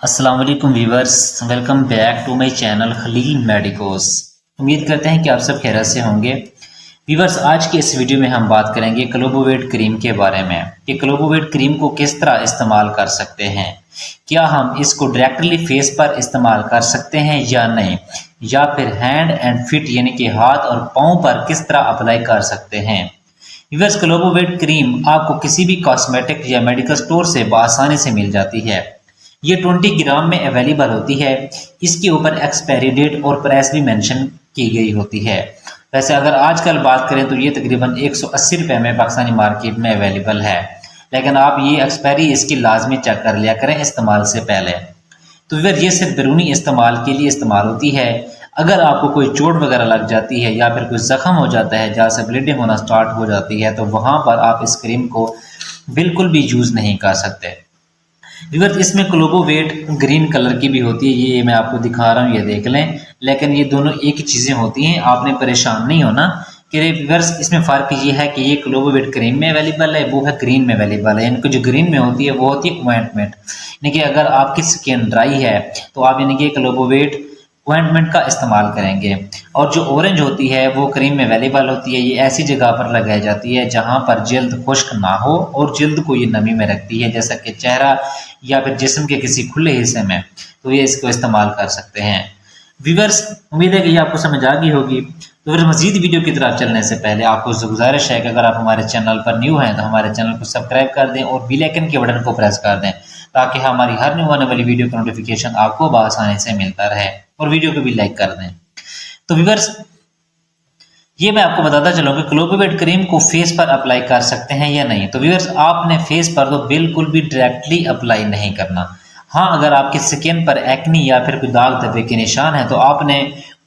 अस्सलाम वालेकुम viewers, welcome back to my channel Khalil medicos. उम्मीद करते हैं कि आप सब खैरियत से होंगे। वीवर्स, आज के इस वीडियो में हम बात करेंगे क्लोबोवेट क्रीम के बारे में कि क्लोबोवेट क्रीम को किस तरह इस्तेमाल कर सकते हैं। क्या हम इसको डायरेक्टली फेस पर इस्तेमाल कर सकते हैं या नहीं, या फिर हैंड एंड फिट यानी कि हाथ और पाँव पर किस तरह अप्लाई कर सकते हैं। वीवर्स, क्लोबोवेट क्रीम आपको किसी भी कॉस्मेटिक या मेडिकल स्टोर से बआसानी से मिल जाती है। ये 20 ग्राम में अवेलेबल होती है। इसके ऊपर एक्सपायरी डेट और प्राइस भी मेंशन की गई होती है। वैसे अगर आजकल बात करें तो ये तकरीबन 180 रुपये में पाकिस्तानी मार्केट में अवेलेबल है, लेकिन आप ये एक्सपायरी इसकी लाजमी चेक कर लिया करें इस्तेमाल से पहले। तो फिर ये सिर्फ बैरूनी इस्तेमाल के लिए इस्तेमाल होती है। अगर आपको कोई चोट वगैरह लग जाती है या फिर कोई ज़ख्म हो जाता है जहाँ से ब्लीडिंग होना स्टार्ट हो जाती है, तो वहाँ पर आप इस क्रीम को बिल्कुल भी यूज़ नहीं कर सकते। व्यूअर्स, इसमें क्लोबोवेट ग्रीन कलर की भी होती है, ये मैं आपको दिखा रहा हूँ, ये देख लें। लेकिन ये दोनों एक ही चीज़ें होती हैं, आपने परेशान नहीं होना कि व्यूअर्स इसमें फ़र्क ये है कि ये क्लोबोवेट क्रीम में अवेलेबल है, वो है ग्रीन में अवेलेबल है। इनको जो ग्रीन में होती है वो होती है ऑइंटमेंट, यानी कि अगर आपकी स्किन ड्राई है तो आप यानी कि क्लोबोवेट ऑइंटमेंट का इस्तेमाल करेंगे। और जो ऑरेंज होती है वो क्रीम में अवेलेबल होती है। ये ऐसी जगह पर लगाई जाती है जहाँ पर जल्द खुश्क ना हो और जल्द को ये नमी में रखती है, जैसा कि चेहरा या फिर जिस्म के किसी खुले हिस्से में, तो ये इसको इस्तेमाल कर सकते हैं। व्यूअर्स, उम्मीद है कि ये आपको समझ आ गई होगी। तो फिर मजीद वीडियो की तरफ चलने से पहले आपको गुजारिश है कि अगर आप हमारे चैनल पर न्यू हैं तो हमारे चैनल को सब्सक्राइब कर दें और बेल आइकन के बटन को प्रेस कर दें, ताकि हमारी हर न्यू आने वाली वीडियो का नोटिफिकेशन आपको बआसानी से मिलता रहे। और वीडियो को भी लाइक कर दें। तो व्यूअर्स, ये मैं आपको बताता चलूँ कि क्लोबोवेट क्रीम को फेस पर अप्लाई कर सकते हैं या नहीं। तो व्यूअर्स, आपने फेस पर तो बिल्कुल भी डायरेक्टली अप्लाई नहीं करना। हाँ, अगर आपकी स्किन पर एक्नी या फिर कोई दाग धब्बे के निशान है तो आपने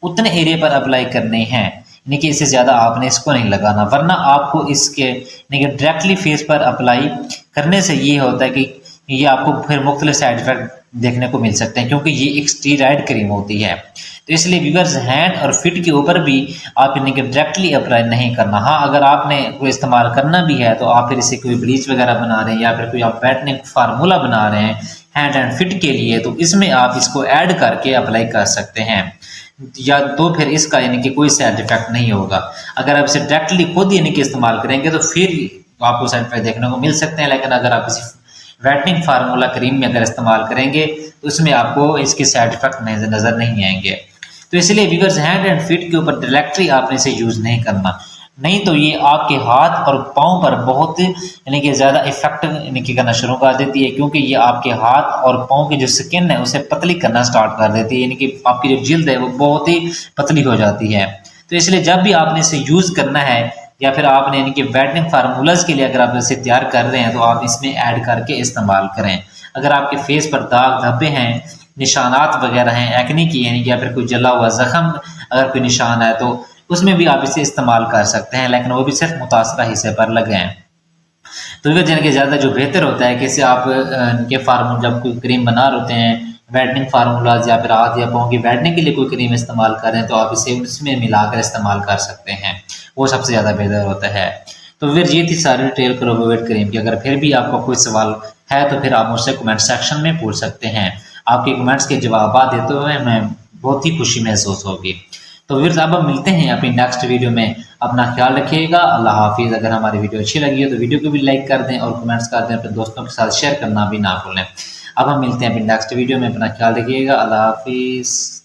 उतने एरिया पर अप्लाई करने हैं, यानी कि इससे ज़्यादा आपने इसको नहीं लगाना। वरना आपको इसके यानी कि डायरेक्टली फेस पर अप्लाई करने से ये होता है कि ये आपको फिर मुख्तलिफ साइड इफेक्ट देखने को मिल सकते हैं, क्योंकि ये एक स्टीरॉयड क्रीम होती है। तो इसलिए व्यूअर्स, हैंड और फिट के ऊपर भी आप यानी कि डायरेक्टली अप्लाई नहीं करना। हाँ, अगर आपने कोई इस्तेमाल करना भी है तो आप फिर इसे कोई ब्लीच वगैरह बना रहे हैं या फिर कोई आप व्हाइटनिंग फार्मूला बना रहे हैं हैंड एंड फिट के लिए, तो इसमें आप इसको ऐड करके अप्लाई कर सकते हैं। या तो फिर इसका यानी कि कोई साइड इफेक्ट नहीं होगा। अगर आप इसे डायरेक्टली खुद यानी कि इस्तेमाल करेंगे तो फिर आपको साइड इफेक्ट देखने को मिल सकते हैं। लेकिन अगर आप किसी व्हाइटनिंग फार्मूला क्रीम में अगर इस्तेमाल करेंगे तो इसमें आपको इसके साइड इफेक्ट नज़र नहीं आएंगे। तो इसलिए व्यूअर्स, हैंड एंड फिट के ऊपर डायरेक्टली आपने इसे यूज़ नहीं करना, नहीं तो ये आपके हाथ और पाँव पर बहुत यानी कि ज़्यादा इफेक्ट यानी कि करना शुरू कर देती है, क्योंकि ये आपके हाथ और पाँव की जो स्किन है उसे पतली करना स्टार्ट कर देती है, यानी कि आपकी जो जिल्द है वो बहुत ही पतली हो जाती है। तो इसलिए जब भी आपने इसे यूज़ करना है या फिर आपने यानी कि व्हाइटनिंग फार्मूलाज के लिए अगर आप इसे तैयार कर रहे हैं तो आप इसमें ऐड करके इस्तेमाल करें। अगर आपके फेस पर दाग धब्बे हैं, निशानात वगैरह हैं एक्ने की, यानी कि या फिर कोई जला हुआ जख्म अगर कोई निशान है तो उसमें भी आप इसे इस्तेमाल कर सकते हैं, लेकिन वो भी सिर्फ मुतासरा हिस्से पर लगाएं। तो इस वजह के ज़्यादा जो बेहतर होता है कि इसे आप इनके फार्मूला जब कोई क्रीम बना रहे होते हैं, व्हाइटनिंग फार्मूलाज या फिर हाथ या पाँव की व्हाइटनिंग के लिए कोई क्रीम इस्तेमाल करें तो आप इसे उसमें मिलाकर इस्तेमाल कर सकते हैं, वो सबसे ज़्यादा बेहतर होता है। तो फिर ये थी सारी डिटेल क्लोबोवेट क्रीम की। अगर फिर भी आपका कोई सवाल है तो फिर आप मुझसे कमेंट सेक्शन में पूछ सकते हैं। आपके कमेंट्स के जवाब देते हुए मैं बहुत ही खुशी महसूस होगी। तो फिर अब हम मिलते हैं अपनी नेक्स्ट वीडियो में। अपना ख्याल रखिएगा। अल्लाह हाफिज़। अगर हमारी वीडियो अच्छी लगी हो तो वीडियो को भी लाइक कर दें और कमेंट्स कर दें, अपने दोस्तों के साथ शेयर करना भी ना भूलें। अब हम मिलते हैं अपनी नेक्स्ट वीडियो में। अपना ख्याल रखिएगा। अल्लाह हाफिज़।